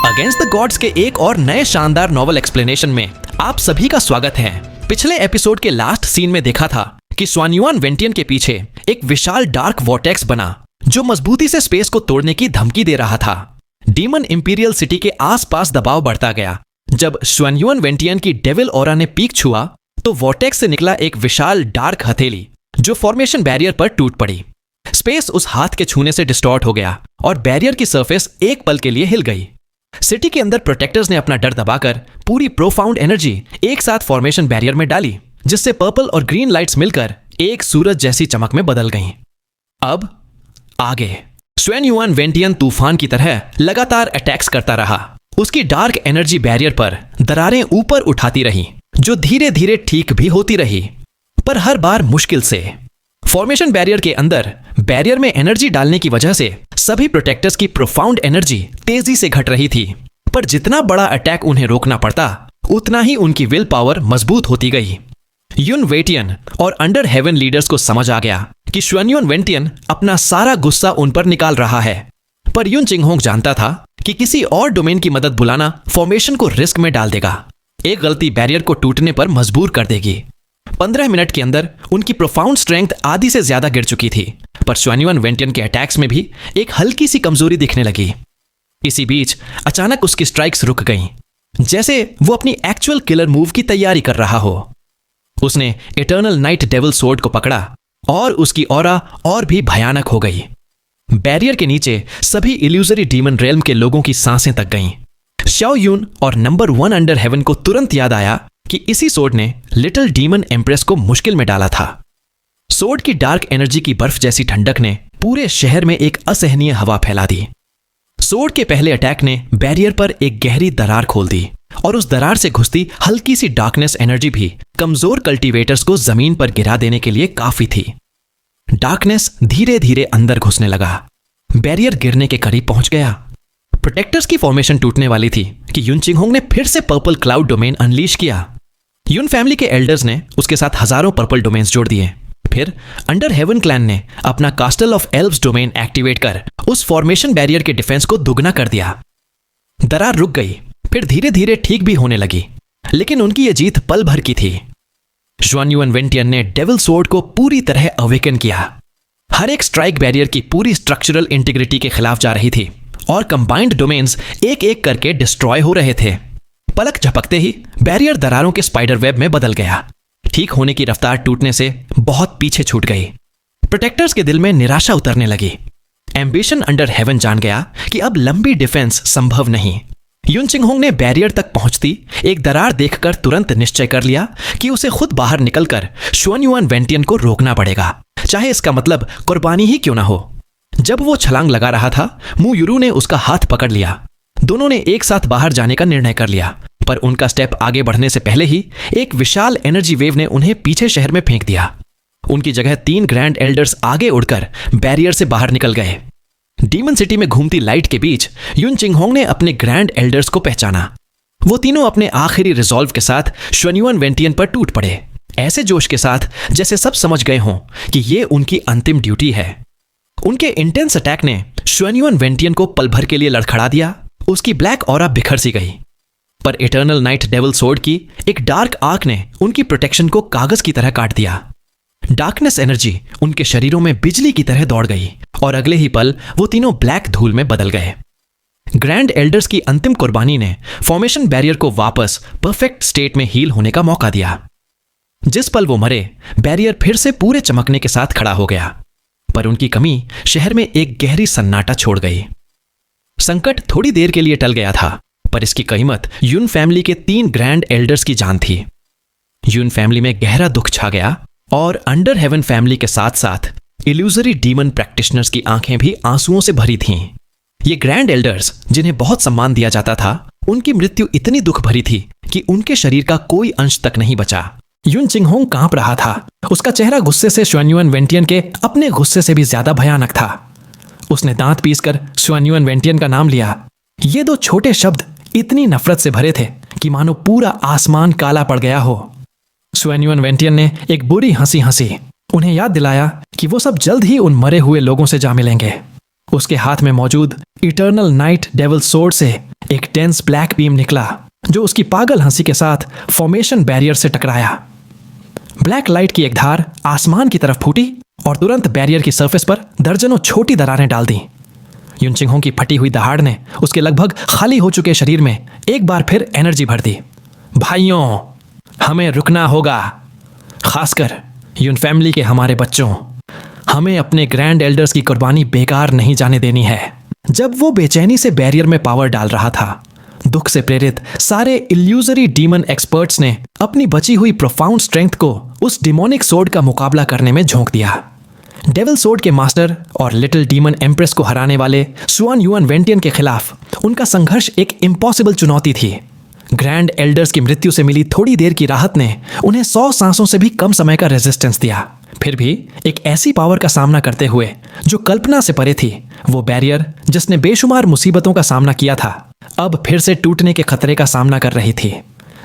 Against the gods के एक और नए शानदार नॉवल एक्सप्लेनेशन में आप सभी का स्वागत है। पिछले एपिसोड के लास्ट सीन में देखा था कि स्वान युआन वेंटियन के पीछे एक विशाल डार्क वॉर्टेक्स बना जो मजबूती से स्पेस को तोड़ने की धमकी दे रहा था। डीमन इंपीरियल सिटी के आसपास दबाव बढ़ता गया। जब स्वान युआन वेंटियन की डेविल ऑरा ने पीक छुआ तो वॉर्टेक्स से निकला एक विशाल डार्क हथेली जो फॉर्मेशन बैरियर पर टूट पड़ी। स्पेस उस हाथ के छूने से डिस्टॉर्ट हो गया और बैरियर की सरफेस एक पल के लिए हिल गई। सिटी के अंदर प्रोटेक्टर्स ने अपना डर दबाकर पूरी प्रोफाउंड एनर्जी एक साथ फॉर्मेशन बैरियर में डाली, जिससे पर्पल और ग्रीन लाइट्स मिलकर एक सूरज जैसी चमक में बदल गईं। अब आगे स्वान युआन वेंटियन तूफान की तरह लगातार अटैक्स करता रहा। उसकी डार्क एनर्जी बैरियर पर दरारें ऊपर उठाती रहीं, जो धीरे धीरे ठीक भी होती रही, पर हर बार मुश्किल से। फॉर्मेशन बैरियर के अंदर बैरियर में एनर्जी डालने की वजह से सभी प्रोटेक्टर्स की प्रोफाउंड एनर्जी तेजी से घट रही थी, पर जितना बड़ा अटैक उन्हें रोकना पड़ता उतना ही उनकी विल पावर मजबूत होती गई। युन वेटियन और अंडर हेवन लीडर्स को समझ आ गया कि स्वान युआन वेंटियन अपना सारा गुस्सा उन पर निकाल रहा है, पर युन चिंगहोंग जानता था कि किसी और डोमेन की मदद बुलाना फॉर्मेशन को रिस्क में डाल देगा। एक गलती बैरियर को टूटने पर मजबूर कर देगी। 15 मिनट के अंदर उनकी प्रोफाउंड स्ट्रेंथ आधी से ज्यादा गिर चुकी थी, पर स्वान युआन वेंटियन के अटैक्स में भी एक हल्की सी कमजोरी दिखने लगी। इसी बीच अचानक उसकी स्ट्राइक्स रुक गईं, जैसे वो अपनी एक्चुअल किलर मूव की तैयारी कर रहा हो। उसने इटर्नल नाइट डेविल सोर्ड को पकड़ा और उसकी ऑरा और भी भयानक हो गई। बैरियर के नीचे सभी इल्यूजरी डीमन रेल्म के लोगों की सांसें तक गईं। शाओ युन और नंबर 1 अंडर हेवन को तुरंत याद आया कि इसी सोर्ड ने लिटिल डीमन एम्प्रेस को मुश्किल में डाला था। सोर्ड की डार्क एनर्जी की बर्फ जैसी ठंडक ने पूरे शहर में एक असहनीय हवा फैला दी। सोर्ड के पहले अटैक ने बैरियर पर एक गहरी दरार खोल दी और उस दरार से घुसती हल्की सी डार्कनेस एनर्जी भी कमजोर कल्टीवेटर्स को जमीन पर गिरा देने के लिए काफी थी। डार्कनेस धीरे धीरे अंदर घुसने लगा। बैरियर गिरने के करीब पहुंच गया। प्रोटेक्टर्स की फॉर्मेशन टूटने वाली थी कि युन चिंगहोंग ने फिर से पर्पल क्लाउड डोमेन अनलीश किया। युन फैमिली के एल्डर्स ने उसके साथ हजारों पर्पल डोमेन्स जोड़ दिए। फिर अंडर हेवन क्लैन ने अपना कास्टल ऑफ एल्व्स डोमेन एक्टिवेट कर उस फॉर्मेशन बैरियर के डिफेंस को दुगना कर दिया। दरार रुक गई, फिर धीरे धीरे ठीक भी होने लगी, लेकिन उनकी यह जीत पल भर की थी। स्वान युआन वेंटियन ने डेविल सोर्ड को पूरी तरह अवेकन किया। हर एक स्ट्राइक बैरियर की पूरी स्ट्रक्चरल इंटीग्रिटी के खिलाफ जा रही थी और कंबाइंड डोमेन्स एक एक करके डिस्ट्रॉय हो रहे थे। पलक झपकते ही बैरियर दरारों के स्पाइडर वेब में बदल गया। ठीक होने की रफ्तार टूटने से बहुत पीछे छूट गई। प्रोटेक्टर्स के दिल में निराशा उतरने लगी। एम्बिशन अंडर हेवन जान गया कि अब लंबी डिफेंस संभव नहीं। युन चिंगहोंग ने बैरियर तक पहुंचती एक दरार देखकर तुरंत निश्चय कर लिया कि उसे खुद बाहर निकलकर स्वान युआन वेंटियन को रोकना पड़ेगा, चाहे इसका मतलब कुर्बानी ही क्यों ना हो। जब वो छलांग लगा रहा था, मु युरू ने उसका हाथ पकड़ लिया। दोनों ने एक साथ बाहर जाने का निर्णय कर लिया, पर उनका स्टेप आगे बढ़ने से पहले ही एक विशाल एनर्जी वेव ने उन्हें पीछे शहर में फेंक दिया। उनकी जगह 3 ग्रैंड एल्डर्स आगे उड़कर बैरियर से बाहर निकल गए। डीमन सिटी में घूमती लाइट के बीच युन चिंगहोंग ने अपने ग्रैंड एल्डर्स को पहचाना। वो तीनों अपने आखिरी रिजॉल्व के साथ स्वान युआन वेंटियन पर टूट पड़े, ऐसे जोश के साथ जैसे सब समझ गए हों कि ये उनकी अंतिम ड्यूटी है। उनके इंटेंस अटैक ने स्वान युआन वेंटियन को पल भर के लिए लड़खड़ा दिया। उसकी ब्लैक ऑरा बिखर सी गई, पर इटर्नल नाइट डेविल सोर्ड की एक डार्क आर्क ने उनकी प्रोटेक्शन को कागज की तरह काट दिया। डार्कनेस एनर्जी उनके शरीरों में बिजली की तरह दौड़ गई और अगले ही पल वो तीनों ब्लैक धूल में बदल गए। ग्रैंड एल्डर्स की अंतिम कुर्बानी ने फॉर्मेशन बैरियर को वापस परफेक्ट स्टेट में हील होने का मौका दिया। जिस पल वो मरे, बैरियर फिर से पूरे चमकने के साथ खड़ा हो गया, पर उनकी कमी शहर में एक गहरी सन्नाटा छोड़ गई। संकट थोड़ी देर के लिए टल गया था, पर इसकी कीमत युन फैमिली के 3 ग्रैंड एल्डर्स की जान थी। युन फैमिली में गहरा दुख छा गया और अंडर हेवन फैमिली के साथ साथ इल्यूजरी डीमन प्रैक्टिशनर्स की आंखें भी आंसुओं से भरी थीं। ये ग्रैंड एल्डर्स, जिन्हें बहुत सम्मान दिया जाता था, उनकी मृत्यु इतनी दुख भरी थी कि उनके शरीर का कोई अंश तक नहीं बचा। युन चिंगहोंग कांप रहा था। उसका चेहरा गुस्से से स्वान युआन वेंटियन के अपने गुस्से से भी ज्यादा भयानक था। उसने दांत पीसकर स्वान युआन वेंटियन का नाम लिया। ये 2 छोटे शब्द इतनी नफरत से भरे थे कि मानो पूरा आसमान काला पड़ गया हो। स्वान युआन वेंटियन ने एक बुरी हंसी हंसी। उन्हें याद दिलाया कि वो सब जल्द ही उन मरे हुए लोगों से जा मिलेंगे। उसके हाथ में मौजूद इटर्नल नाइट डेविल सोर्ड से एक डेंस ब्लैक बीम निकला जो उसकी पागल हंसी के साथ फॉर्मेशन बैरियर से टकराया। ब्लैक लाइट की एक धार आसमान की तरफ फूटी और तुरंत बैरियर की सरफेस पर दर्जनों छोटी दरारें डाल दी। युनचिंगहोंग की फटी हुई दहाड़ ने उसके लगभग खाली हो चुके शरीर में एक बार फिर एनर्जी भर दी। भाइयों, हमें रुकना होगा, खासकर युन फैमिली के हमारे बच्चों। हमें अपने ग्रैंड एल्डर्स की कुर्बानी बेकार नहीं जाने देनी है। जब वो बेचैनी से बैरियर में पावर डाल रहा था, दुख से प्रेरित सारे इल्यूजरी डीमन एक्सपर्ट्स ने अपनी बची हुई प्रोफाउंड स्ट्रेंथ को उस डिमोनिक सोर्ड का मुकाबला करने में झोंक दिया। डेविल सोर्ड के मास्टर और लिटिल डीमन एम्प्रेस को हराने वाले सुआन युआन वेंटियन के खिलाफ उनका संघर्ष एक इम्पॉसिबल चुनौती थी। ग्रैंड एल्डर्स की मृत्यु से मिली थोड़ी देर की राहत ने उन्हें 100 सांसों से भी कम समय का रेजिस्टेंस दिया। फिर भी एक ऐसी पावर का सामना करते हुए जो कल्पना से परे थी, वो बैरियर जिसने बेशुमार मुसीबतों का सामना किया था, अब फिर से टूटने के खतरे का सामना कर रही थी।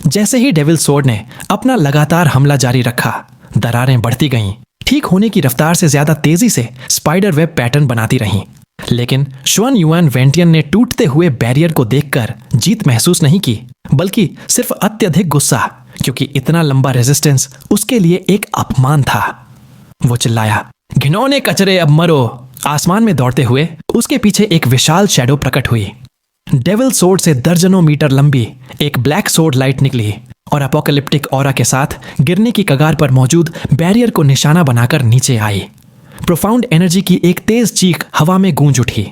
जैसे ही डेविल सोर्ड ने अपना लगातार हमला जारी रखा, दरारें बढ़ती गईं, ठीक होने की रफ्तार से ज्यादा तेजी से स्पाइडर वेब पैटर्न बनाती रहीं। लेकिन सुआन युआन वेंटियन ने टूटते हुए बैरियर को देखकर जीत महसूस नहीं की, बल्कि सिर्फ अत्यधिक गुस्सा, क्योंकि इतना लंबा रेजिस्टेंस उसके लिए एक अपमान था। वो चिल्लाया, घिनौने कचरे, अब मरो। आसमान में दौड़ते हुए उसके पीछे एक विशाल शैडो प्रकट हुई। डेविल सोर्ड से दर्जनों मीटर लंबी एक ब्लैक सोर्ड लाइट निकली और अपोकलिप्टिक ऑरा के साथ गिरने की कगार पर मौजूद बैरियर को निशाना बनाकर नीचे आई। प्रोफाउंड एनर्जी की एक तेज चीख हवा में गूंज उठी।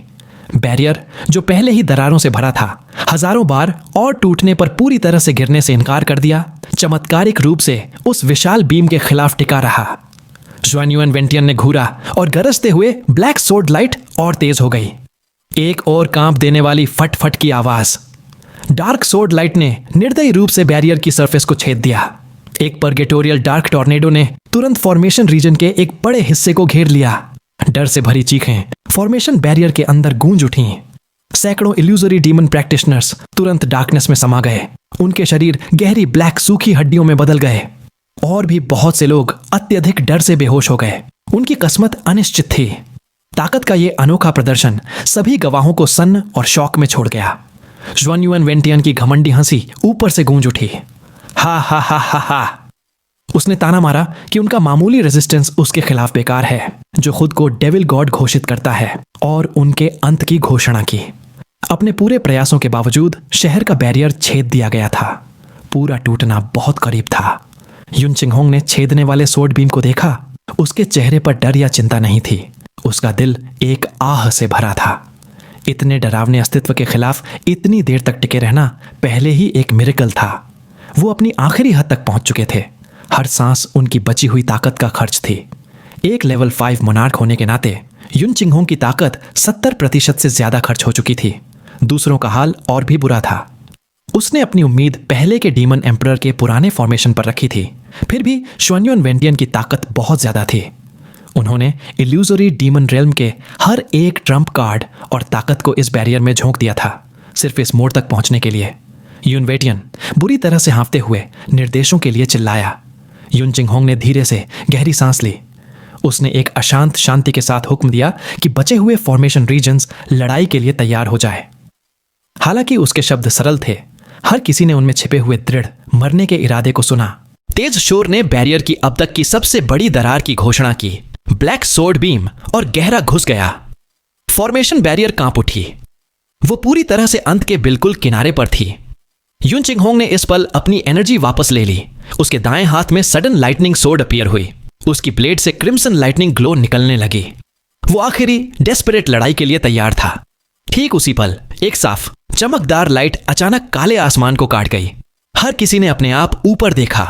बैरियर, जो पहले ही दरारों से भरा था, हजारों बार और टूटने पर पूरी तरह से गिरने से इनकार कर दिया, चमत्कारिक रूप से उस विशाल बीम के खिलाफ टिका रहा। सुआन युआन वेंटियन ने घूरा और गरजते हुए ब्लैक सोर्ड लाइट और तेज हो गई। एक और कांप देने वाली फट फट की आवाज। डार्क सोर्ड लाइट ने निर्दयी रूप से बैरियर की सरफेस को छेद दिया। एक परगेटोरियल डार्क टॉर्नेडो ने तुरंत फॉर्मेशन रीजन के एक बड़े हिस्से को घेर लिया। डर से भरी चीखें फॉर्मेशन बैरियर के अंदर गूंज उठीं। सैकड़ों इल्यूजरी डीमन प्रैक्टिशनर्स तुरंत डार्कनेस में समा गए। उनके शरीर गहरी ब्लैक सूखी हड्डियों में बदल गए और भी बहुत से लोग अत्यधिक डर से बेहोश हो गए। उनकी किस्मत अनिश्चित थी। ताकत का ये अनोखा प्रदर्शन सभी गवाहों को सन्न और शौक में छोड़ गया। सुआन युआन वेंटियन की घमंडी हंसी ऊपर से गूंज उठी। हा हा हा हा हा। उसने ताना मारा कि उनका मामूली रेजिस्टेंस उसके खिलाफ बेकार है, जो खुद को डेविल गॉड घोषित करता है, और उनके अंत की घोषणा की। अपने पूरे प्रयासों के बावजूद शहर का बैरियर छेद दिया गया था। पूरा टूटना बहुत करीब था। युनचिंगहोंग ने छेदने वाले सोर्ड बीम को देखा। उसके चेहरे पर डर या चिंता नहीं थी। उसका दिल एक आह से भरा था। इतने डरावने अस्तित्व के खिलाफ इतनी देर तक टिके रहना पहले ही एक मिरेकल था। वो अपनी आखिरी हद तक पहुंच चुके थे। हर सांस उनकी बची हुई ताकत का खर्च थी। एक लेवल 5 मोनार्क होने के नाते युनचिंगहोंग की ताकत 70% से ज्यादा खर्च हो चुकी थी। दूसरों का हाल और भी बुरा था। उसने अपनी उम्मीद पहले के डीमन एम्परर के पुराने फॉर्मेशन पर रखी थी। फिर भी सुआन युआन वेंटियन की ताकत बहुत ज्यादा थी। उन्होंने इल्यूजरी डीमन रेल्म के हर एक ट्रम्प कार्ड और ताकत को इस बैरियर में झोंक दिया था, सिर्फ इस मोड़ तक पहुंचने के लिए। युन वेटियन बुरी तरह से हाँफते हुए निर्देशों के लिए चिल्लाया। युनचिंगहोंग ने धीरे से गहरी सांस ली। उसने एक अशांत शांति के साथ हुक्म दिया कि बचे हुए फॉर्मेशन रीजन्स लड़ाई के लिए तैयार हो जाए। हालांकि उसके शब्द सरल थे, हर किसी ने उनमें छिपे हुए दृढ़ मरने के इरादे को सुना। तेज शोर ने बैरियर की अब तक की सबसे बड़ी दरार की घोषणा की। ब्लैक सोर्ड बीम और गहरा घुस गया। फॉर्मेशन बैरियर कांप उठी। वो पूरी तरह से अंत के बिल्कुल किनारे पर थी। युनचिंगहोंग ने इस पल अपनी एनर्जी वापस ले ली। उसके दाएं हाथ में सडन लाइटनिंग सोर्ड अपीयर हुई। उसकी ब्लेड से क्रिम्सन लाइटनिंग ग्लो निकलने लगी। वो आखिरी डेस्परेट लड़ाई के लिए तैयार था। ठीक उसी पल एक साफ चमकदार लाइट अचानक काले आसमान को काट गई। हर किसी ने अपने आप ऊपर देखा।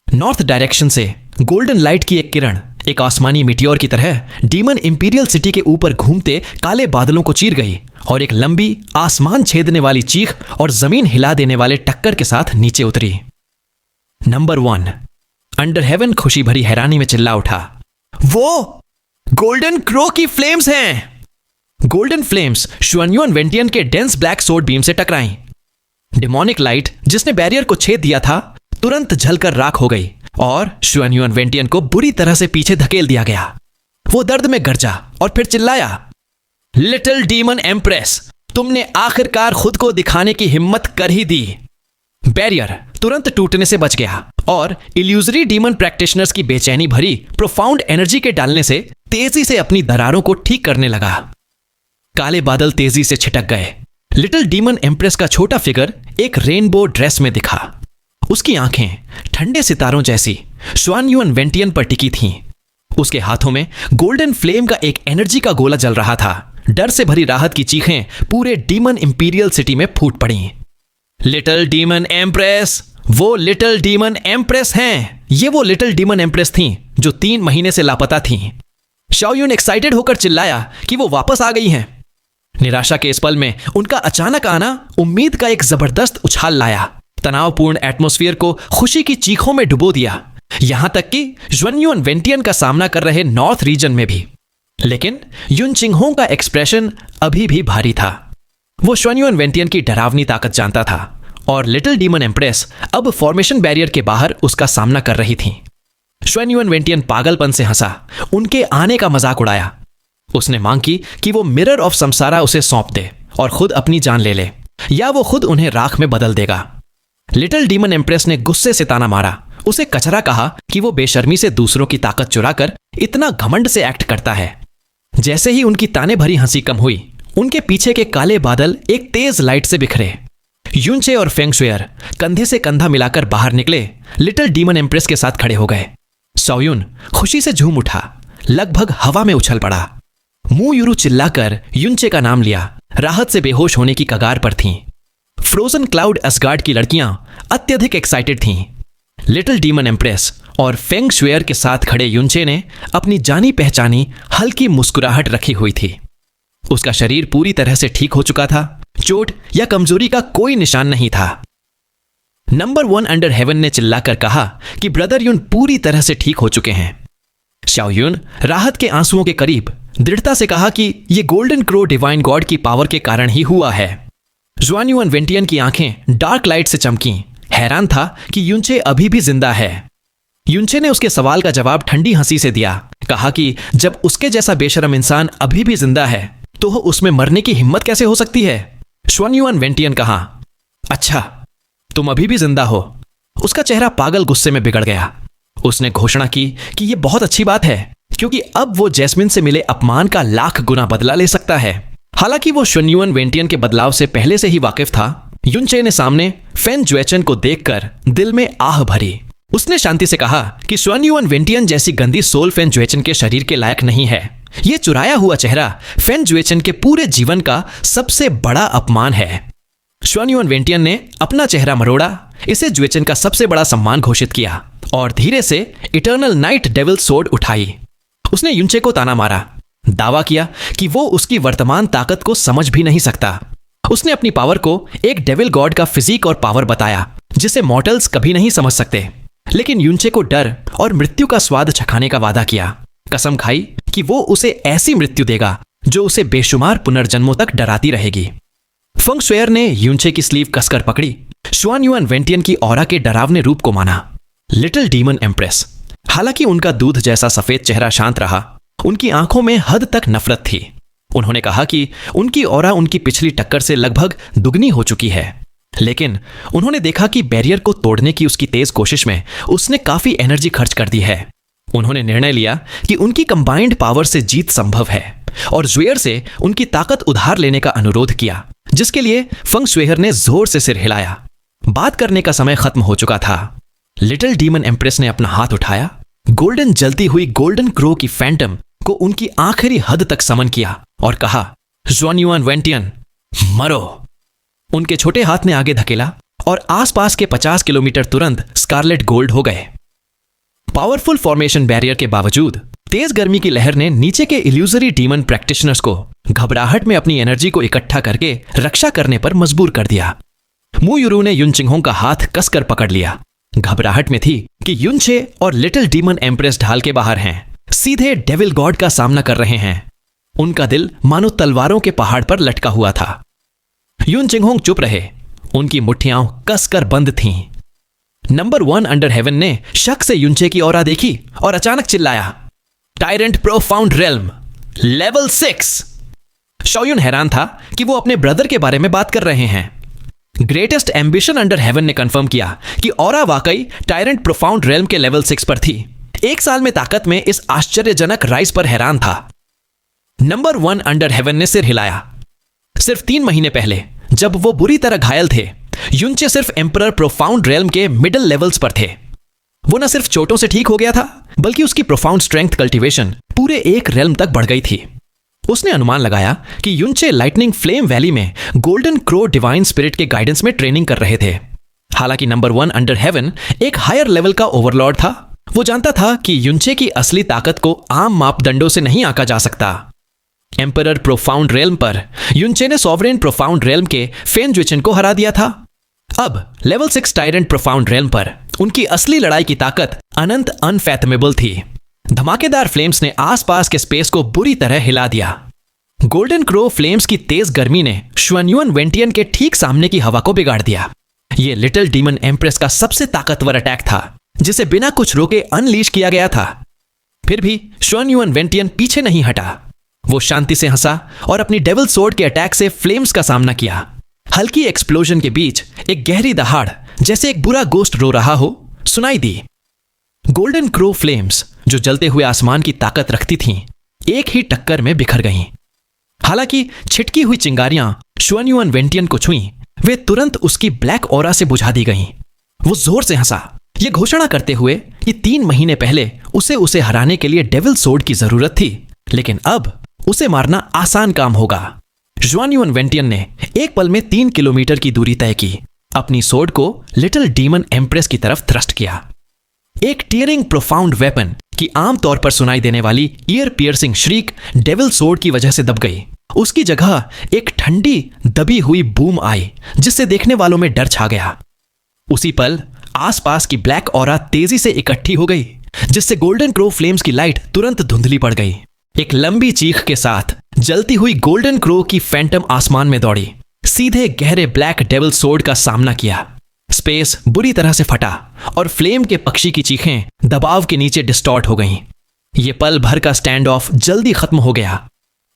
नॉर्थ डायरेक्शन से गोल्डन लाइट की एक किरण एक आसमानी मिटियोर की तरह डीमन इंपीरियल सिटी के ऊपर घूमते काले बादलों को चीर गई और एक लंबी आसमान छेदने वाली चीख और जमीन हिला देने वाले टक्कर के साथ नीचे उतरी। नंबर 1 अंडर हेवन खुशी भरी हैरानी में चिल्ला उठा, वो गोल्डन क्रो की फ्लेम्स हैं। गोल्डन फ्लेम्स सुआन युआन वेंटियन के डेंस ब्लैक सोर्ड बीम से टकराई। डिमोनिक लाइट जिसने बैरियर को छेद दिया था तुरंत जलकर राख हो गई और सुआन युआन वेंटियन को बुरी तरह से पीछे धकेल दिया गया। वो दर्द में गरजा और फिर चिल्लाया, लिटिल डीमन एम्प्रेस, तुमने आखिरकार खुद को दिखाने की हिम्मत कर ही दी। बैरियर तुरंत टूटने से बच गया और इल्यूजरी डीमन प्रैक्टिशनर्स की बेचैनी भरी प्रोफाउंड एनर्जी के डालने से तेजी से अपनी दरारों को ठीक करने लगा। काले बादल तेजी से छिटक गए। लिटिल डीमन एम्प्रेस का छोटा फिगर एक रेनबो ड्रेस में दिखा। उसकी आंखें ठंडे सितारों जैसी श्वान युआन वेंटियन पर टिकी थीं। उसके हाथों में गोल्डन फ्लेम का एक एनर्जी का गोला जल रहा था। डर से भरी राहत की चीखें पूरे डीमन इंपीरियल सिटी में फूट पड़ी। लिटिल डीमन एम्प्रेस, वो लिटिल डीमन एम्प्रेस हैं। ये वो लिटिल डीमन एम्प्रेस थीं जो 3 महीने से लापता थीं। शाओयुन एक्साइटेड होकर चिल्लाया कि वो वापस आ गई हैं। निराशा के इस पल में उनका अचानक आना उम्मीद का एक जबरदस्त उछाल लाया। तनावपूर्ण एटमॉस्फेयर को खुशी की चीखों में डुबो दिया, यहां तक कि ज्वान्युआन वेंटियन का सामना कर रहे नॉर्थ रीजन में भी। लेकिन युन चिंगहोंग का एक्सप्रेशन अभी भी भारी था। वो ज्वान्युआन वेंटियन की डरावनी ताकत जानता था और लिटिल डीमन एम्प्रेस अब फॉर्मेशन बैरियर के बाहर उसका सामना कर रही थी। ज्वान्युआन वेंटियन पागलपन से हंसा, उनके आने का मजाक उड़ाया। उसने मांग की कि वो मिरर ऑफ समसारा उसे सौंप दे और खुद अपनी जान ले ले, या वो खुद उन्हें राख में बदल देगा। लिटिल डीमन एम्प्रेस ने गुस्से से ताना मारा, उसे कचरा कहा कि वो बेशर्मी से दूसरों की ताकत चुराकर इतना घमंड से एक्ट करता है। जैसे ही उनकी ताने भरी हंसी कम हुई, उनके पीछे के काले बादल एक तेज लाइट से बिखरे। युनचे और फेंगशुएर कंधे से कंधा मिलाकर बाहर निकले, लिटिल डीमन एम्प्रेस के साथ खड़े हो गए। शाओयुन खुशी से झूम उठा, लगभग हवा में उछल पड़ा। मू युरू चिल्लाकर युनचे का नाम लिया, राहत से बेहोश होने की कगार पर थीं। फ्रोजन क्लाउड असगार्ड की लड़कियां अत्यधिक एक्साइटेड थीं। लिटिल डीमन एम्प्रेस और फेंगशुएर के साथ खड़े युनचे ने अपनी जानी पहचानी हल्की मुस्कुराहट रखी हुई थी। उसका शरीर पूरी तरह से ठीक हो चुका था, चोट या कमजोरी का कोई निशान नहीं था। नंबर 1 अंडर हेवन ने चिल्लाकर कहा कि ब्रदर युन पूरी तरह से ठीक हो चुके हैं। शाओयुन राहत के आंसुओं के करीब दृढ़ता से कहा कि यह गोल्डन क्रो डिवाइन गॉड की पावर के कारण ही हुआ है। ज्वान्युआन वेंटियन की आंखें डार्क लाइट से चमकी। हैरान था कि युनचे अभी भी जिंदा है। युनचे ने उसके सवाल का जवाब ठंडी हंसी से दिया, कहा कि जब उसके जैसा बेशरम इंसान अभी भी जिंदा है तो उसमें मरने की हिम्मत कैसे हो सकती है। ज्वान्युआन वेंटियन कहा, अच्छा तुम अभी भी जिंदा हो। उसका चेहरा पागल गुस्से में बिगड़ गया। उसने घोषणा की कि यह बहुत अच्छी बात है, क्योंकि अब वो जैस्मिन से मिले अपमान का लाख गुना बदला ले सकता है। हालांकि वो ज्वान्युआन वेंटियन के बदलाव से पहले से ही वाकिफ था, युनचे ने सामने फेन जुएचन को देखकर दिल में आह भरी। उसने शांति से कहा कि ज्वान्युआन वेंटियन जैसी गंदी सोल फेन जुएचन के शरीर के लायक नहीं है। यह चुराया हुआ चेहरा फेन जुएचन के पूरे जीवन का सबसे बड़ा अपमान है। ज्वान्युआन वेंटियन ने अपना चेहरा मरोड़ा, इसे जुएचन का सबसे बड़ा सम्मान घोषित किया और धीरे से इटर्नल नाइट डेविल सोर्ड उठाई। उसने युनचे को ताना मारा, दावा किया कि वो उसकी वर्तमान ताकत को समझ भी नहीं सकता। उसने अपनी पावर को एक डेविल गॉड का फिजिक और पावर बताया जिसे मॉर्टल्स कभी नहीं समझ सकते। लेकिन युनचे को डर और मृत्यु का स्वाद चखाने का वादा किया। कसम खाई कि वो उसे ऐसी मृत्यु देगा जो उसे बेशुमार पुनर्जन्मों तक डराती रहेगी। फेंगशुएर ने युनचे की स्लीव कसकर पकड़ी, ज्वान्युआन वेंटियन की ऑरा के डरावने रूप को माना। लिटिल डीमन एम्प्रेस, हालांकि उनका दूध जैसा सफेद चेहरा शांत रहा, उनकी आंखों में हद तक नफरत थी। उन्होंने कहा कि उनकी ऑरा उनकी पिछली टक्कर से लगभग दुगनी हो चुकी है। लेकिन उन्होंने देखा कि बैरियर को तोड़ने की उसकी तेज कोशिश में उसने काफी एनर्जी खर्च कर दी है। उन्होंने निर्णय लिया कि उनकी कंबाइंड पावर से जीत संभव है और ज्वेयर से उनकी ताकत उधार लेने का अनुरोध किया, जिसके लिए फेंगशुएर ने जोर से सिर हिलाया। बात करने का समय खत्म हो चुका था। लिटिल डीमन एम्प्रेस ने अपना हाथ उठाया, गोल्डन जलती हुई गोल्डन क्रो की फैंटम को उनकी आखिरी हद तक समन किया और कहा, ज्वान्युआन वेंटियन मरो। उनके छोटे हाथ ने आगे धकेला और आसपास के 50 किलोमीटर तुरंत स्कारलेट गोल्ड हो गए। पावरफुल फॉर्मेशन बैरियर के बावजूद तेज गर्मी की लहर ने नीचे के इल्यूजरी डीमन प्रैक्टिशनर्स को घबराहट में अपनी एनर्जी को इकट्ठा करके रक्षा करने पर मजबूर कर दिया। मू युरू ने युन चिंगहोंग का हाथ कसकर पकड़ लिया। घबराहट में थी कि युनचे और लिटिल डीमन एम्प्रेस ढाल के बाहर हैं, सीधे डेविल गॉड का सामना कर रहे हैं। उनका दिल मानो तलवारों के पहाड़ पर लटका हुआ था। युन चिंगहोंग चुप रहे, उनकी मुट्ठियां कसकर बंद थीं। नंबर 1 अंडर हेवन ने शक से युनचे की ऑरा देखी और अचानक चिल्लाया, टायरेंट प्रोफाउंड रेल्म लेवल 6। शाओयुन हैरान था कि वो अपने ब्रदर के बारे में बात कर रहे हैं। ग्रेटेस्ट एम्बिशन अंडर हेवन ने कंफर्म किया कि ऑरा वाकई टायरेंट प्रोफाउंड रेल्म के लेवल 6 पर थी। एक साल में ताकत में इस आश्चर्यजनक राइज पर हैरान था। नंबर 1 अंडर हेवन ने सिर हिलाया। सिर्फ 3 महीने पहले जब वो बुरी तरह घायल थे, युनचे सिर्फ एम्परर प्रोफाउंड रेल्म के मिडिल लेवल्स पर थे। वो न सिर्फ चोटों से ठीक हो गया था, बल्कि उसकी प्रोफाउंड स्ट्रेंथ कल्टीवेशन पूरे एक रेल्म तक बढ़ गई थी। उसने अनुमान लगाया कि युनचे लाइटनिंग फ्लेम वैली में गोल्डन क्रो डिवाइन स्पिरिट के गाइडेंस में ट्रेनिंग कर रहे थे। हालांकि नंबर 1 अंडर हेवन एक हायर लेवल का ओवरलॉर्ड था। वो जानता था कि युनचे की असली ताकत को आम मापदंडों से नहीं आंका जा सकता। एम्परर प्रोफाउंड रेल्म पर युनचे ने सॉवरेन प्रोफाउंड रेल्म के फेनजुइचन को हरा दिया था। अब लेवल 6 टायरेंट प्रोफाउंड रेल्म पर उनकी असली लड़ाई की ताकत अनंत अनफैथमेबल थी। धमाकेदार फ्लेम्स ने आसपास के स्पेस को बुरी तरह हिला दिया। गोल्डन क्रो फ्लेम्स की तेज गर्मी ने शुआन्युआन वेंटियन के ठीक सामने की हवा को बिगाड़ दिया। यह लिटिल डीमन एम्प्रेस का सबसे ताकतवर अटैक था, जिसे बिना कुछ रोके अनलीश किया गया था। फिर भी शुआन्युआन वेंटियन पीछे नहीं हटा। वो शांति से हंसा और अपनी डेविल सोर्ड के अटैक से फ्लेम्स का सामना किया। हल्की एक्सप्लोजन के बीच एक गहरी दहाड़, जैसे एक बुरा गोस्ट रो रहा हो, सुनाई दी। गोल्डन क्रो फ्लेम्स, जो जलते हुए आसमान की ताकत रखती थीं, एक ही टक्कर में बिखर गईं। हालांकि छिटकी हुई चिंगारियां शुआन्युआन वेंटियन को छुईं, वे तुरंत उसकी ब्लैक ऑरा से बुझा दी गईं। वो जोर से हंसा, ये घोषणा करते हुए कि 3 महीने पहले उसे हराने के लिए डेविल सोर्ड की जरूरत थी, लेकिन अब उसे मारना आसान काम होगा। शुआन्युआन वेंटियन ने एक पल में 3 किलोमीटर की दूरी तय की, अपनी सोर्ड को लिटिल डीमन एम्प्रेस की तरफ थ्रस्ट किया। एक टीयरिंग प्रोफाउंड वेपन की आमतौर पर सुनाई देने वाली ईयर पियर्सिंग श्रीक डेविल सोर्ड की वजह से दब गई। उसकी जगह एक ठंडी दबी हुई बूम आई, जिससे देखने वालों में डर छा गया। उसी पल आसपास की ब्लैक ऑरा तेजी से इकट्ठी हो गई, जिससे गोल्डन क्रो फ्लेम्स की लाइट तुरंत धुंधली पड़ गई। एक लंबी चीख के साथ जलती हुई गोल्डन क्रो की फैंटम आसमान में दौड़ी, सीधे गहरे ब्लैक डेविल सोर्ड का सामना किया। स्पेस बुरी तरह से फटा और फ्लेम के पक्षी की चीखें दबाव के नीचे डिस्टॉर्ट हो गईं। ये पल भर का स्टैंड ऑफ जल्दी खत्म हो गया।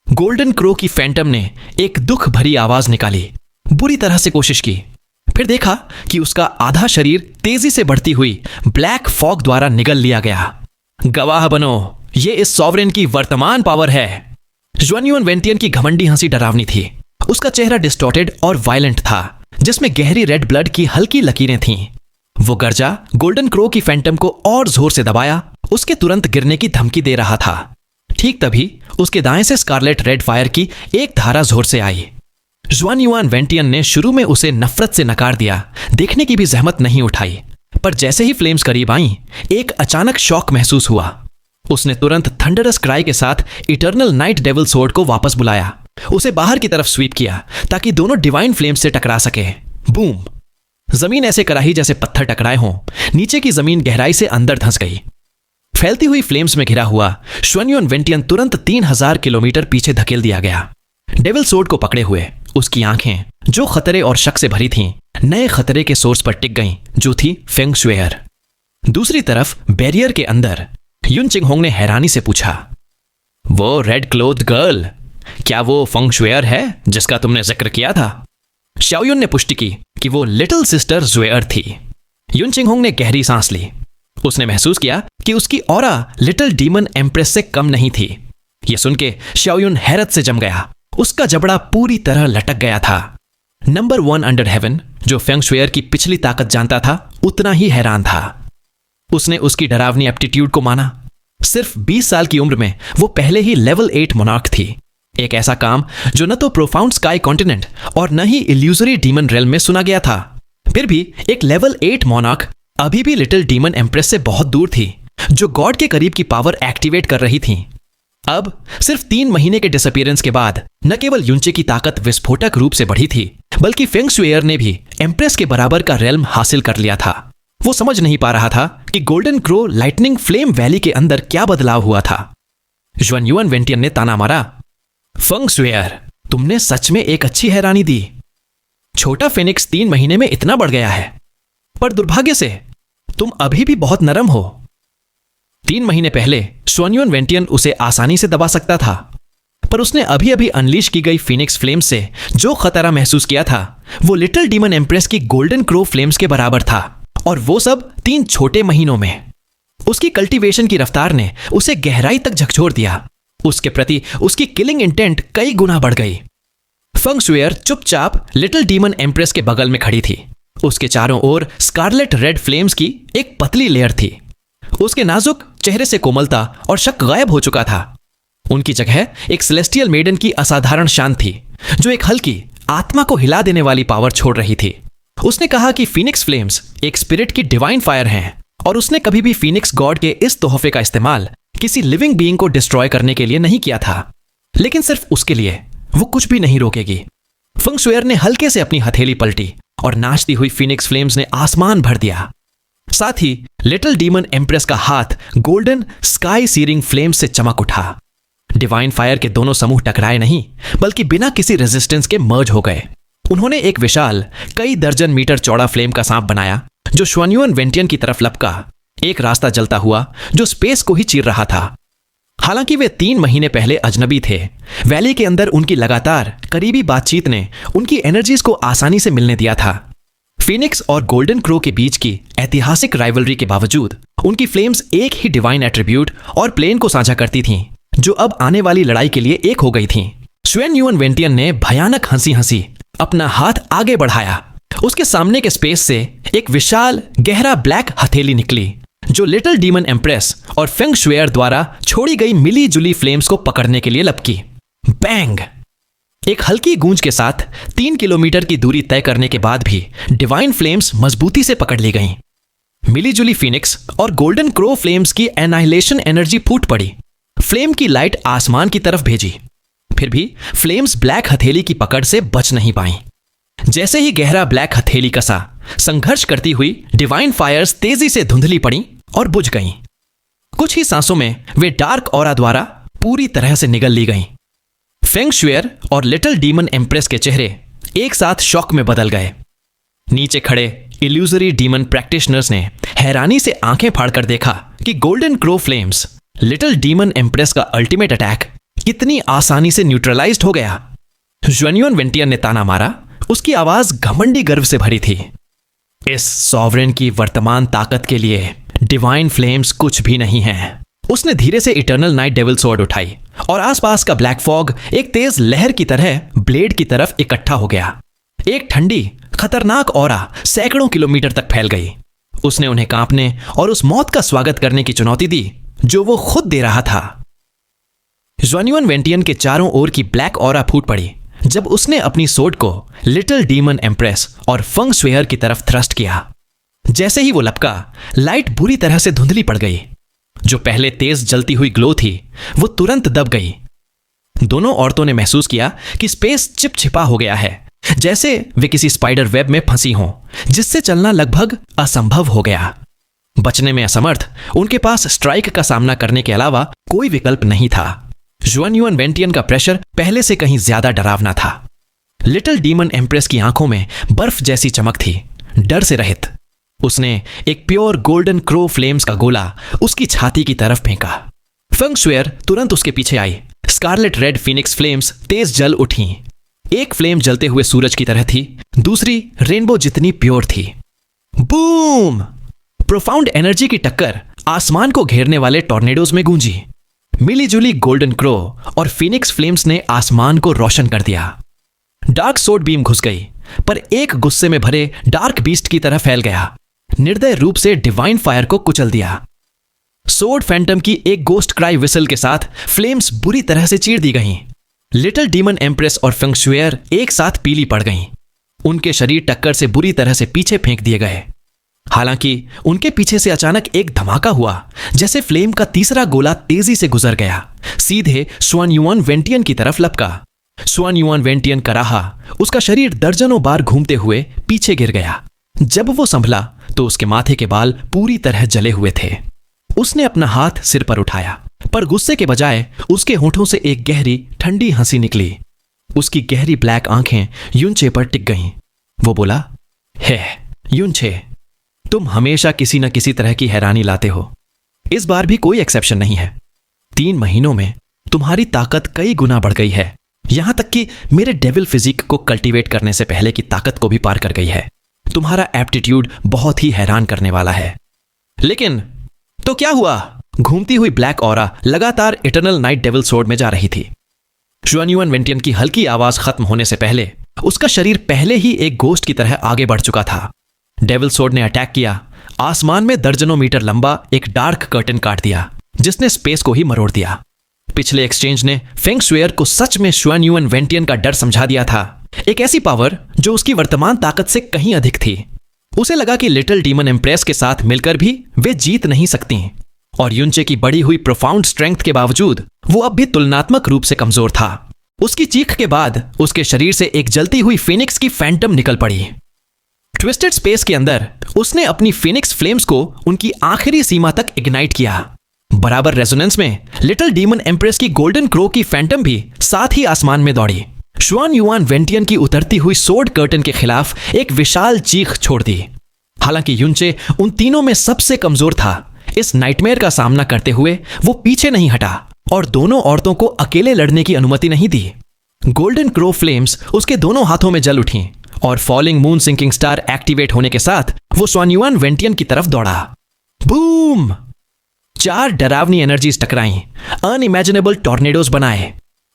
गोल्डन क्रो की फैंटम ने एक दुख भरी आवाज निकाली, बुरी तरह से कोशिश की, फिर देखा कि उसका आधा शरीर तेजी से बढ़ती हुई ब्लैक फॉग द्वारा निगल लिया गया। गवाह बनो, ये इस सॉवरेन की वर्तमान पावर है। शुआन्युआन वेंटियन की घमंडी हंसी डरावनी थी। उसका चेहरा डिस्टॉर्टेड और वायलेंट था, जिसमें गहरी रेड ब्लड की हल्की लकीरें थीं। वो गर्जा गोल्डन क्रो की फैंटम को और जोर से दबाया, उसके तुरंत गिरने की धमकी दे रहा था। ठीक तभी उसके दाएं से स्कारलेट रेड फायर की एक धारा जोर से आई। शुआन्युआन वेंटियन ने शुरू में उसे नफरत से नकार दिया, देखने की भी जहमत नहीं उठाई। पर जैसे ही फ्लेम्स करीब आईं, एक अचानक शॉक महसूस हुआ। उसने तुरंत थंडरस क्राई के साथ इटर्नल नाइट डेविल सोर्ड को वापस बुलाया, उसे बाहर की तरफ स्वीप किया ताकि दोनों डिवाइन फ्लेम्स से टकरा सके। बूम! जमीन ऐसे कराही जैसे पत्थर टकराए हों। नीचे की जमीन गहराई से अंदर धंस गई। फैलती हुई फ्लेम्स में घिरा हुआ शुआन्युआन वेंटियन तुरंत 3000 किलोमीटर पीछे धकेल दिया गया। डेविल सोर्ड को पकड़े हुए उसकी आंखें, जो खतरे और शक से भरी थीं, नए खतरे के सोर्स पर टिक गईं, जो थी फेंग शुएर। दूसरी तरफ बैरियर के अंदर युन चिंगहोंग ने हैरानी से पूछा, वो रेड क्लोथ गर्ल, क्या वो फेंग शुएर है जिसका तुमने जिक्र किया था? शाओयुन ने पुष्टि की कि वो लिटिल सिस्टर जुएर थी। युन चिंगहोंग ने गहरी सांस ली। उसने महसूस किया कि उसकी ऑरा लिटिल डीमन एम्प्रेस से कम नहीं थी। यह सुन के शाओयुन हैरत से जम गया। उसका जबड़ा पूरी तरह लटक गया था। नंबर 1 अंडर हेवन, जो फेंग शुएर की पिछली ताकत जानता था, उतना ही हैरान था। उसने उसकी डरावनी एप्टीट्यूड को माना। सिर्फ 20 साल की उम्र में वो पहले ही लेवल 8 मोनार्क थी। एक ऐसा काम जो न तो प्रोफाउंड स्काई कॉन्टिनेंट और न ही इल्यूजरी डीमन रेल्म में सुना गया था। फिर भी एक लेवल 8 मोनार्क अभी भी लिटिल डीमन एम्प्रेस से बहुत दूर थी, जो गॉड के करीब की पावर एक्टिवेट कर रही थी। अब सिर्फ 3 महीने के डिसअपीयरेंस के बाद न केवल युनचे की ताकत विस्फोटक रूप से बढ़ी थी, बल्कि फेंग शुएर ने भी एम्प्रेस के बराबर का रेल्म हासिल कर लिया था। वो समझ नहीं पा रहा था कि golden crow lightning flame valley के अंदर क्या बदलाव हुआ था। शुआन्युआन वेंटियन ने ताना मारा, फेंग शुएर, तुमने सच में एक अच्छी हैरानी दी। छोटा फेनिक्स 3 महीने में इतना बढ़ गया है, पर दुर्भाग्य से तुम अभी भी बहुत नरम हो। 3 महीने पहले शुआन्युआन वेंटियन उसे आसानी से दबा सकता था, पर उसने अभी अभी अनलीश की गई फीनिक्स फ्लेम्स से जो खतरा महसूस किया था वो लिटिल डीमन एम्प्रेस की गोल्डन क्रो फ्लेम्स के बराबर था, और वो सब 3 छोटे महीनों में। उसकी कल्टीवेशन की रफ्तार ने उसे गहराई तक झकझोर दिया। उसके प्रति उसकी किलिंग इंटेंट कई गुना बढ़ गई। फंग शुएर चुपचाप लिटिल डीमन एम्प्रेस के बगल में खड़ी थी। उसके चारों ओर स्कारलेट रेड फ्लेम्स की एक पतली लेयर थी। उसके नाजुक चेहरे से कोमलता और शक गायब हो चुका था। उनकी जगह एक सेलेस्टियल मेडन की असाधारण शान थी, जो एक हल्की आत्मा को हिला देने वाली पावर छोड़ रही थी। उसने कहा कि फीनिक्स फ्लेम्स एक स्पिरिट की डिवाइन फायर हैं, और उसने कभी भी फीनिक्स गॉड के इस तोहफे का इस्तेमाल किसी लिविंग बीइंग को डिस्ट्रॉय करने के लिए नहीं किया था, लेकिन सिर्फ उसके लिए वो कुछ भी नहीं रोकेगी। फंग शुएर ने हल्के से अपनी हथेली पलटी और नाचती हुई फीनिक्स फ्लेम्स ने आसमान भर दिया। साथ ही लिटिल डीमन एम्प्रेस का हाथ गोल्डन स्काई सीरिंग फ्लेम्स से चमक उठा। डिवाइन फायर के दोनों समूह टकराए नहीं, बल्कि बिना किसी रेजिस्टेंस के मर्ज हो गए। उन्होंने एक विशाल कई दर्जन मीटर चौड़ा फ्लेम का सांप बनाया, जो श्वान्युअन वेंटियन की तरफ लपका, एक रास्ता जलता हुआ जो स्पेस को ही चीर रहा था। हालांकि वे 3 महीने पहले अजनबी थे, वैली के अंदर उनकी लगातार करीबी बातचीत ने उनकी एनर्जीज को आसानी से मिलने दिया था। फीनिक्स और गोल्डन क्रो के बीच की ऐतिहासिक राइवलरी के बावजूद उनकी फ्लेम्स एक ही डिवाइन एट्रीब्यूट और प्लेन को साझा करती थीं, जो अब आने वाली लड़ाई के लिए एक हो गई थीं। श्वेन्युअन वेंटियन ने भयानक हंसी हंसी अपना हाथ आगे बढ़ाया। उसके सामने के स्पेस से एक विशाल गहरा ब्लैक हथेली निकली, जो लिटिल डीमन एम्प्रेस और फेंग शुएर द्वारा छोड़ी गई मिली जुली फ्लेम्स को पकड़ने के लिए लपकी। बैंग! एक हल्की गूंज के साथ 3 किलोमीटर की दूरी तय करने के बाद भी डिवाइन फ्लेम्स मजबूती से पकड़ ली गईं। मिली जुली फीनिक्स और गोल्डन क्रो फ्लेम्स की एनाइलेशन एनर्जी फूट पड़ी। फ्लेम की लाइट आसमान की तरफ भेजी, फिर भी फ्लेम्स ब्लैक हथेली की पकड़ से बच नहीं पाईं। जैसे ही गहरा ब्लैक हथेली कसा, संघर्ष करती हुई डिवाइन फायर्स तेजी से धुंधली पड़ी और बुझ गईं। कुछ ही सांसों में वे डार्क ऑरा द्वारा पूरी तरह से निगल ली गईं। फेंग शुएर और लिटिल डीमन एम्प्रेस के चेहरे एक साथ शॉक में बदल गए। नीचे खड़े इल्यूजरी डीमन प्रैक्टिशनर्स ने हैरानी से आंखें फाड़कर देखा कि golden crow flames little demon empress का अल्टीमेट अटैक कितनी आसानी से न्यूट्रलाइज्ड हो गया। श्वेन्युअन वेंटियन ने ताना मारा। उसकी आवाज घमंडी गर्व से भरी थी। इस सॉवरेन की वर्तमान ताकत के लिए डिवाइन फ्लेम्स कुछ भी नहीं है। उसने धीरे से इटर्नल नाइट डेविल स्वॉर्ड उठाई और आसपास का ब्लैक फॉग एक तेज लहर की तरह ब्लेड की तरफ इकट्ठा हो गया। एक ठंडी खतरनाक ऑरा सैकड़ों किलोमीटर तक फैल गई। उसने उन्हें कांपने और उस मौत का स्वागत करने की चुनौती दी जो वो खुद दे रहा था। श्वेन्युअन वेंटियन के चारों ओर की ब्लैक ऑरा फूट पड़ी जब उसने अपनी सोर्ड को लिटिल डीमन एम्प्रेस और फंग शुएर की तरफ थ्रस्ट किया। जैसे ही वो लपका, लाइट बुरी तरह से धुंधली पड़ गई। जो पहले तेज जलती हुई ग्लो थी, वो तुरंत दब गई। दोनों औरतों ने महसूस किया कि स्पेस चिपचिपा हो गया है, जैसे वे किसी स्पाइडर वेब में फंसी हों, जिससे चलना लगभग असंभव हो गया। बचने में असमर्थ, उनके पास स्ट्राइक का सामना करने के अलावा कोई विकल्प नहीं था। श्वेन्युअन वेंटियन का प्रेशर पहले से कहीं ज्यादा डरावना था। लिटिल डीमन एम्प्रेस की आंखों में बर्फ जैसी चमक थी, डर से रहित। उसने एक प्योर गोल्डन क्रो फ्लेम्स का गोला उसकी छाती की तरफ फेंका। फेंग शुएर तुरंत उसके पीछे आई। स्कारलेट रेड फीनिक्स फ्लेम्स तेज जल उठी। एक फ्लेम जलते हुए सूरज की तरह थी, दूसरी रेनबो जितनी प्योर थी। बूम! प्रोफाउंड एनर्जी की टक्कर आसमान को घेरने वाले टॉर्नेडोज में गूंजी। मिली जुली गोल्डन क्रो और फीनिक्स फ्लेम्स ने आसमान को रोशन कर दिया। डार्क सोर्ड बीम घुस गई, पर एक गुस्से में भरे डार्क बीस्ट की तरह फैल गया। निर्दय रूप से डिवाइन फायर को कुचल दिया। सोर्ड फैंटम की एक गोस्ट क्राई विसल के साथ फ्लेम्स बुरी तरह से चीर दी गईं। लिटिल डीमन एम्प्रेस और फेंग शुएर एक साथ पीली पड़ गईं। उनके शरीर टक्कर से बुरी तरह से पीछे फेंक दिए गए। हालांकि उनके पीछे से अचानक एक धमाका हुआ, जैसे फ्लेम का तीसरा गोला तेजी से गुजर गया, सीधे श्वेन्युअन वेंटियन की तरफ लपका। श्वेन्युअन वेंटियन का रहा, उसका शरीर दर्जनों बार घूमते हुए पीछे गिर गया। जब वो संभला तो उसके माथे के बाल पूरी तरह जले हुए थे। उसने अपना हाथ सिर पर उठाया, पर गुस्से के बजाय उसके होठों से एक गहरी ठंडी हंसी निकली। उसकी गहरी ब्लैक आंखें युनचे पर टिक गईं। वो बोला, हे युनचे, तुम हमेशा किसी न किसी तरह की हैरानी लाते हो। इस बार भी कोई एक्सेप्शन नहीं है। 3 महीनों में तुम्हारी ताकत कई गुना बढ़ गई है, यहां तक कि मेरे डेविल फिजिक को कल्टीवेट करने से पहले की ताकत को भी पार कर गई है। तुम्हारा एप्टीट्यूड बहुत ही हैरान करने वाला है। लेकिन तो क्या हुआ? घूमती हुई ब्लैक ऑरा लगातार इटर्नल नाइट डेविल सोर्ड में जा रही थी। शुआन युआन वेंटियन की हल्की आवाज खत्म होने से पहले उसका शरीर पहले ही एक गोस्ट की तरह आगे बढ़ चुका था। डेविल सोर्ड ने अटैक किया, आसमान में दर्जनों मीटर लंबा एक डार्क कर्टन काट दिया जिसने स्पेस को ही मरोड़ दिया। पिछले एक्सचेंज ने फेंग शुएर को सच में शुआन युआन वेंटियन का डर समझा दिया था, एक ऐसी पावर जो उसकी वर्तमान ताकत से कहीं अधिक थी। उसे लगा कि लिटिल डीमन एम्प्रेस के साथ मिलकर भी वे जीत नहीं सकती, और युनचे की बढ़ी हुई प्रोफाउंड स्ट्रेंथ के बावजूद वो अब भी तुलनात्मक रूप से कमजोर था। उसकी चीख के बाद उसके शरीर से एक जलती हुई फिनिक्स की फैंटम निकल पड़ी। ट्विस्टेड स्पेस के अंदर उसने अपनी फिनिक्स फ्लेम्स को उनकी आखिरी सीमा तक इग्नाइट किया। बराबर रेजोनेंस में लिटिल डीमन एम्प्रेस की गोल्डन क्रो की फैंटम भी साथ ही आसमान में दौड़ी। शुआन युआन वेंटियन की उतरती हुई सोर्ड कर्टन के खिलाफ एक विशाल चीख छोड़ दी। हालांकि युनचे उन तीनों में सबसे कमजोर था, इस नाइटमेयर का सामना करते हुए वो पीछे नहीं हटा और दोनों औरतों को अकेले लड़ने की अनुमति नहीं दी। गोल्डन क्रो फ्लेम्स उसके दोनों हाथों में जल उठी और falling moon sinking star activate होने के साथ वो शुआन युआन वेंटियन की तरफ दौड़ा। बूम! 4 डरावनी एनर्जीज टकराई, अनइमेजिनेबल टॉर्नेडोज बनाए।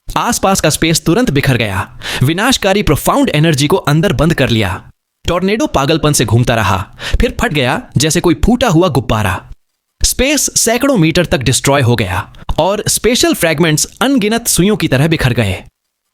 आसपास का स्पेस तुरंत बिखर गया, विनाशकारी प्रोफाउंड एनर्जी को अंदर बंद कर लिया। टॉर्नेडो पागलपन से घूमता रहा, फिर फट गया जैसे कोई फूटा हुआ गुब्बारा। स्पेस सैकड़ों मीटर तक डिस्ट्रॉय हो गया और स्पेशल फ्रैगमेंट्स अनगिनत सुइयों की तरह बिखर गए।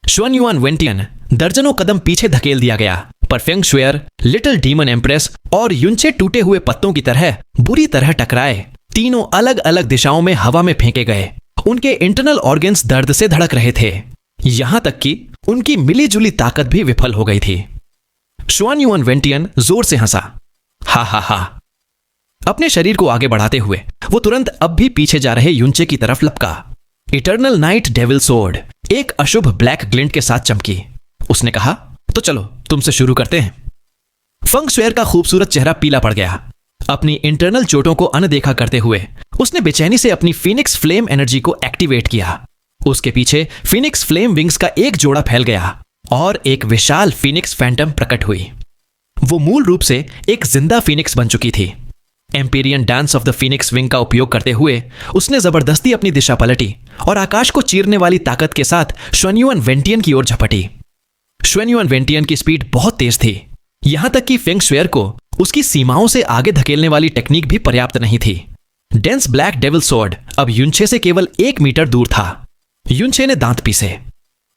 शुआन युआन वेंटियन दर्जनों कदम पीछे धकेल दिया गया, पर फेंग शुएर, लिटिल डीमन एम्प्रेस और युनचे टूटे हुए पत्तों की तरह बुरी तरह टकराए। तीनों अलग अलग दिशाओं में हवा में फेंके गए। उनके इंटरनल ऑर्गन्स दर्द से धड़क रहे थे, यहां तक कि उनकी मिलीजुली ताकत भी विफल हो गई थी। शुआन युआन वेंटियन जोर से हंसा, हा हा हा। अपने शरीर को आगे बढ़ाते हुए वो तुरंत अब भी पीछे जा रहे युनचे की तरफ लपका। इटर्नल नाइट डेविल सोर्ड एक अशुभ ब्लैक ग्लिंट के साथ चमकी। उसने कहा, तो चलो तुमसे शुरू करते हैं। फेंग शुएर का खूबसूरत चेहरा पीला पड़ गया। अपनी इंटरनल चोटों को अनदेखा करते हुए उसने बेचैनी से अपनी फिनिक्स फ्लेम एनर्जी को एक्टिवेट किया। उसके पीछे फिनिक्स फ्लेम विंग्स का एक जोड़ा फैल गया और एक विशाल फिनिक्स फैंटम प्रकट हुई। वो मूल रूप से एक जिंदा फिनिक्स बन चुकी थी। Empyrean dance of the Phoenix wing का उपयोग करते हुए उसने जबरदस्ती अपनी दिशा पलटी और आकाश को चीरने वाली ताकत के साथ शुआन युआन वेंटियन की ओर झपटी। शुआन युआन वेंटियन की स्पीड बहुत तेज थी, यहां तक कि फेंग शुएर को उसकी सीमाओं से आगे धकेलने वाली टेक्निक भी पर्याप्त नहीं थी। डेंस ब्लैक डेविल सोर्ड अब युनचे से केवल 1 मीटर दूर था। युनचे ने दांत पीसे।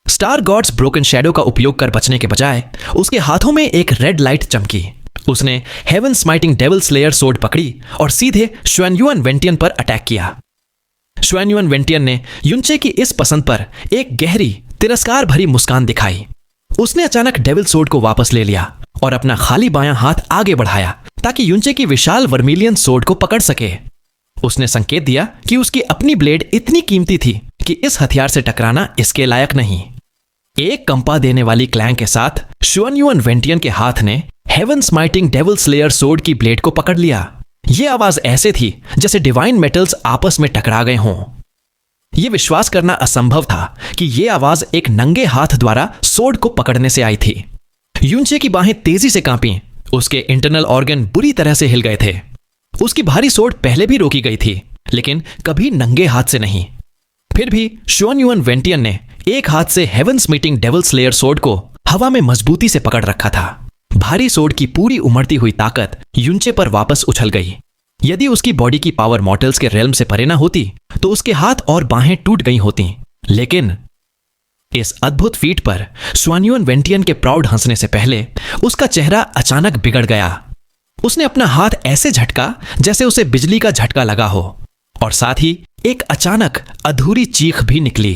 स्टार गॉड्स ब्रोकन शैडो का उपयोग कर बचने के बजाय उसके हाथों में एक रेड लाइट चमकी। उसने heaven smiting devil slayer sword पकड़ी और सीधे शुआन युआन वेंटियन पर अटैक किया। शुआन युआन वेंटियन ने युनचे की इस पसंद पर एक गहरी तिरस्कार भरी मुस्कान दिखाई। उसने अचानक डेविल सोर्ड को वापस ले लिया और अपना खाली बायां हाथ आगे बढ़ाया ताकि युनचे की विशाल वर्मिलियन सोर्ड को पकड़ सके। उसने संकेत दिया कि उसकी अपनी ब्लेड इतनी कीमती थी कि इस हथियार से टकराना इसके लायक नहीं। एक कंपा देने वाली क्लैंग के साथ शुआन युआन वेंटियन के हाथ ने heaven smiting devil slayer sword की ब्लेड को पकड़ लिया। यह आवाज ऐसे थी जैसे डिवाइन मेटल्स आपस में टकरा गए हों। यह विश्वास करना असंभव था कि यह आवाज एक नंगे हाथ द्वारा सोर्ड को पकड़ने से आई थी। युनचे की बाहें तेजी से कांपीं, उसके इंटरनल ऑर्गन बुरी तरह से हिल गए थे। उसकी भारी सोर्ड पहले भी रोकी गई थी, लेकिन कभी नंगे हाथ से नहीं। फिर भी शुआन युआन वेंटियन ने एक हाथ से हेवन स्मिटिंग डेविल स्लेयर सोर्ड को हवा में मजबूती से पकड़ रखा था। भारी सोर्ड की पूरी उमड़ती हुई ताकत युनचे पर वापस उछल गई। यदि उसकी बॉडी की पावर मॉर्टल्स के रेल्म से परे न होती तो उसके हाथ और बाहें टूट गई होती, लेकिन इस अद्भुत फीट पर शुआन युआन वेंटियन के प्राउड हंसने से पहले उसका चेहरा अचानक बिगड़ गया। उसने अपना हाथ ऐसे झटका जैसे उसे बिजली का झटका लगा हो, और साथ ही एक अचानक अधूरी चीख भी निकली।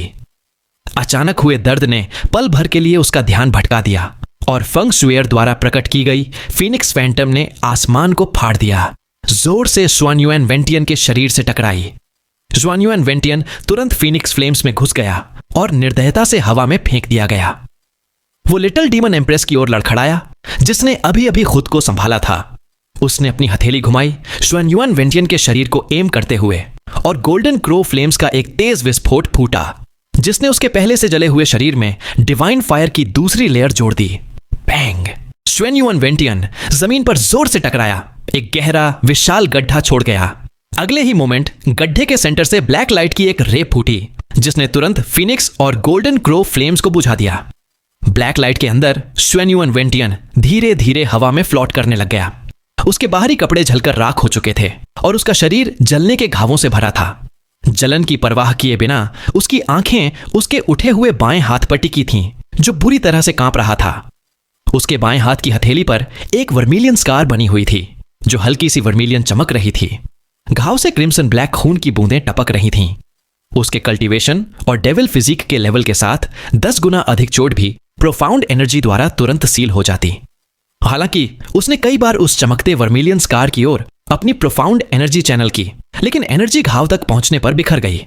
अचानक हुए दर्द ने पल भर के लिए उसका ध्यान भटका दिया और फेंग शुएर द्वारा प्रकट की गई फिनिक्स फैंटम ने आसमान को फाड़ दिया। जोर से शुआन युआन वेंटियन के शरीर से टकराई। शुआन युआन वेंटियन तुरंत फिनिक्स फ्लेम्स में घुस गया और निर्दयता से हवा में फेंक दिया गया। वो लिटिल डीमन एम्प्रेस की ओर लड़खड़ाया, जिसने अभी अभी खुद को संभाला था। उसने अपनी हथेली घुमाई शुआन युआन वेंटियन के शरीर को एम करते हुए, और गोल्डन क्रो फ्लेम्स का एक तेज विस्फोट फूटा। जिसने उसके पहले से जले हुए शरीर में डिवाइन फायर की दूसरी लेयर जोड़ दी। बैंग! श्वेन युआन वेंटियन जमीन पर जोर से टकराया, एक गहरा विशाल गड्ढा छोड़ गया। अगले ही मोमेंट गड्ढे के सेंटर से ब्लैक लाइट की एक रे फूटी, जिसने तुरंत फिनिक्स और गोल्डन क्रो फ्लेम्स को बुझा दिया। ब्लैक लाइट के अंदर श्वेन युआन वेंटियन धीरे धीरे हवा में फ्लोट करने लग गया। उसके बाहरी कपड़े जलकर राख हो चुके थे और उसका शरीर जलने के घावों से भरा था। जलन की परवाह किए बिना उसकी आंखें उसके उठे हुए बाएं हाथ पर टिकी थीं, जो बुरी तरह से कांप रहा था। उसके बाएं हाथ की हथेली पर एक वर्मिलियन स्कार बनी हुई थी, जो हल्की सी वर्मिलियन चमक रही थी। घाव से क्रिम्सन ब्लैक खून की बूंदें टपक रही थीं। उसके कल्टीवेशन और डेविल फिजिक के लेवल के साथ 10 गुना अधिक चोट भी प्रोफाउंड एनर्जी द्वारा तुरंत सील हो जाती। हालांकि उसने कई बार उस चमकते वर्मिलियन स्कार की ओर अपनी प्रोफाउंड एनर्जी चैनल की, लेकिन एनर्जी घाव तक पहुंचने पर बिखर गई।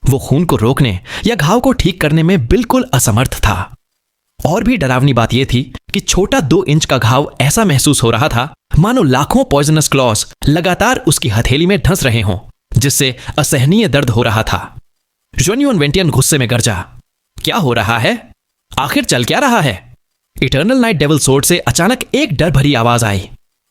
वो खून को रोकने या घाव को ठीक करने में बिल्कुल असमर्थ था। और भी डरावनी बात यह थी कि छोटा 2 इंच का घाव ऐसा महसूस हो रहा था मानो लाखों पॉइजनस क्लॉज लगातार उसकी हथेली में धंस रहे हों, जिससे असहनीय दर्द हो रहा था। श्वेन युआन वेंटियन गुस्से में गरजा, क्या हो रहा है? आखिर चल क्या रहा है? इटर्नल नाइट डेविल सोर्ड से अचानक एक डर भरी आवाज आई,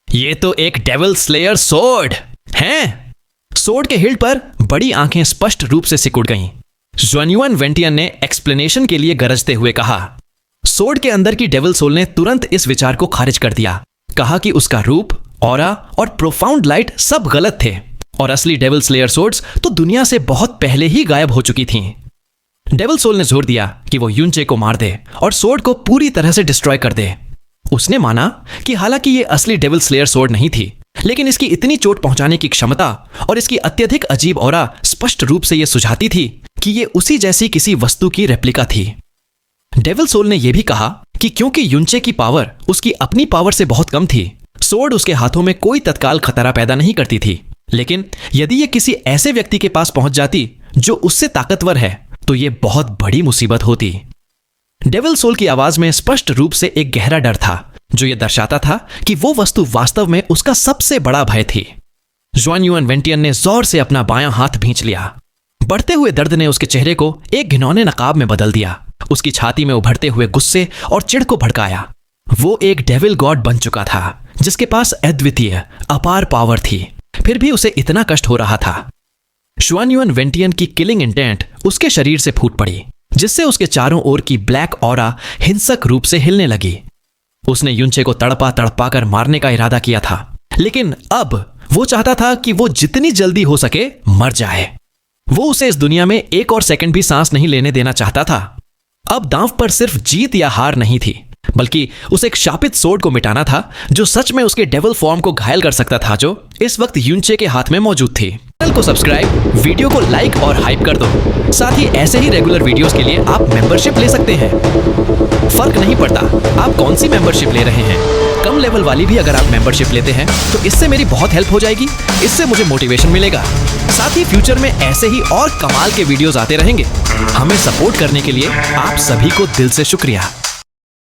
ये तो एक डेविल स्लेयर सोर्ड है। सोर्ड के हिल्ट पर बड़ी आंखें स्पष्ट रूप से सिकुड़ गईं। श्वेन युआन वेंटियन ने एक्सप्लेनेशन के लिए गरजते हुए कहा। सोर्ड के अंदर की डेविल सोल ने तुरंत इस विचार को खारिज कर दिया, कहा कि उसका रूप, ऑरा और प्रोफाउंड लाइट सब गलत थे और असली डेविल स्लेयर सोर्ड्स तो दुनिया से बहुत पहले ही गायब हो चुकी थीं। डेविल सोल ने जोर दिया कि वो युनचे को मार दे और सोर्ड को पूरी तरह से डिस्ट्रॉय कर दे। उसने माना कि हालांकि ये असली डेविल स्लेयर सोर्ड नहीं थी, लेकिन इसकी इतनी चोट पहुंचाने की क्षमता और इसकी अत्यधिक अजीब ऑरा स्पष्ट रूप से यह सुझाती थी कि ये उसी जैसी किसी वस्तु की रेप्लिका थी। डेविल सोल ने यह भी कहा कि क्योंकि युनचे की पावर उसकी अपनी पावर से बहुत कम थी, सोर्ड उसके हाथों में कोई तत्काल खतरा पैदा नहीं करती थी, लेकिन यदि यह किसी ऐसे व्यक्ति के पास पहुंच जाती जो उससे ताकतवर है, तो यह बहुत बड़ी मुसीबत होती। डेविल सोल की आवाज में स्पष्ट रूप से एक गहरा डर था, जो यह दर्शाता था कि वो वस्तु वास्तव में उसका सबसे बड़ा भय थी। श्वेन युआन वेंटियन ने जोर से अपना बायां हाथ भींच लिया। बढ़ते हुए दर्द ने उसके चेहरे को एक घिनौने नकाब में बदल दिया, उसकी छाती में उभरते हुए गुस्से और चिढ़ को भड़काया। वो एक डेविल गॉड बन चुका था, जिसके पास अद्वितीय अपार पावर थी, फिर भी उसे इतना कष्ट हो रहा था। श्वेन युआन वेंटियन की किलिंग इंटेंट उसके शरीर से फूट पड़ी, जिससे उसके चारों ओर की ब्लैक ऑरा हिंसक रूप से हिलने लगी। उसने युनचे को तड़पा तड़पा कर मारने का इरादा किया था, लेकिन अब वो चाहता था कि वो जितनी जल्दी हो सके मर जाए। वो उसे इस दुनिया में एक और सेकंड भी सांस नहीं लेने देना चाहता था। अब दांव पर सिर्फ जीत या हार नहीं थी, बल्कि उसे एक शापित सोर्ड को मिटाना था, जो सच में उसके डेविल फॉर्म को घायल कर सकता था, जो इस वक्त युनचे के हाथ में मौजूद थी। चैनल को सब्सक्राइब, वीडियो को लाइक और हाइप कर दो। साथ ही ऐसे ही रेगुलर वीडियोस के लिए आप मेंबरशिप ले सकते हैं। फर्क नहीं पड़ता आप कौन सी मेंबरशिप ले रहे हैं, कम लेवल वाली भी अगर आप मेंबरशिप लेते हैं तो इससे मेरी बहुत हेल्प हो जाएगी, इससे मुझे मोटिवेशन मिलेगा। साथ ही फ्यूचर में ऐसे ही और कमाल के वीडियोस आते रहेंगे। हमें सपोर्ट करने के लिए आप सभी को दिल से शुक्रिया।